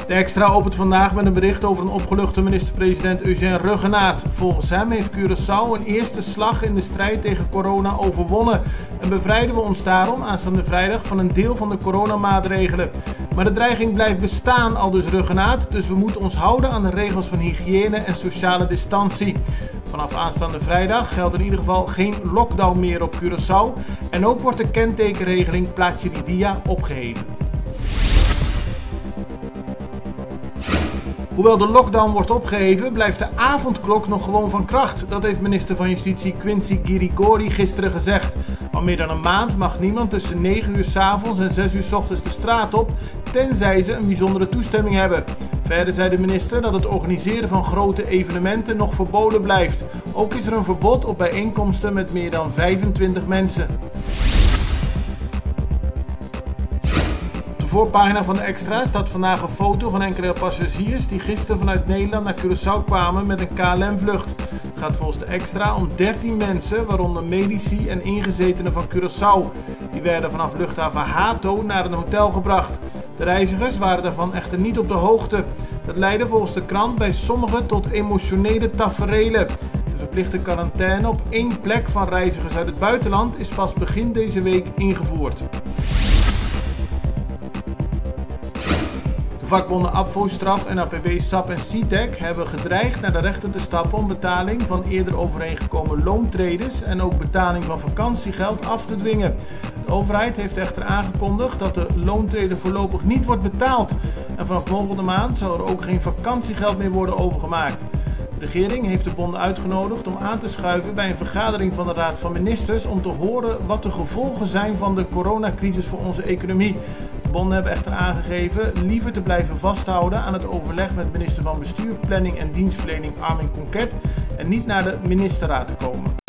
De Extra opent vandaag met een bericht over een opgeluchte minister-president Eugène Ruggenaat. Volgens hem heeft Curaçao een eerste slag in de strijd tegen corona overwonnen en bevrijden we ons daarom aanstaande vrijdag van een deel van de coronamaatregelen. Maar de dreiging blijft bestaan, aldus Ruggenaat, dus we moeten ons houden aan de regels van hygiëne en sociale distantie. Vanaf aanstaande vrijdag geldt in ieder geval geen lockdown meer op Curaçao en ook wordt de kentekenregeling Plaatje die Dia opgeheven. Hoewel de lockdown wordt opgeheven, blijft de avondklok nog gewoon van kracht. Dat heeft minister van Justitie Quincy Girigori gisteren gezegd. Al meer dan een maand mag niemand tussen 9 uur 's avonds en 6 uur 's ochtends de straat op, tenzij ze een bijzondere toestemming hebben. Verder zei de minister dat het organiseren van grote evenementen nog verboden blijft. Ook is er een verbod op bijeenkomsten met meer dan 25 mensen. Op de voorpagina van de Extra staat vandaag een foto van enkele passagiers die gisteren vanuit Nederland naar Curaçao kwamen met een KLM-vlucht. Het gaat volgens de Extra om 13 mensen, waaronder medici en ingezetenen van Curaçao. Die werden vanaf luchthaven Hato naar een hotel gebracht. De reizigers waren daarvan echter niet op de hoogte. Dat leidde volgens de krant bij sommigen tot emotionele taferelen. De verplichte quarantaine op 1 plek van reizigers uit het buitenland is pas begin deze week ingevoerd. De vakbonden APVO, STRAF, NAPB, SAP en CITEC hebben gedreigd naar de rechter te stappen om betaling van eerder overeengekomen loontreders en ook betaling van vakantiegeld af te dwingen. De overheid heeft echter aangekondigd dat de loontreder voorlopig niet wordt betaald en vanaf volgende maand zal er ook geen vakantiegeld meer worden overgemaakt. De regering heeft de bonden uitgenodigd om aan te schuiven bij een vergadering van de Raad van Ministers om te horen wat de gevolgen zijn van de coronacrisis voor onze economie. De bonden hebben echter aangegeven liever te blijven vasthouden aan het overleg met minister van Bestuur, Planning en Dienstverlening Armin Conquet en niet naar de ministerraad te komen.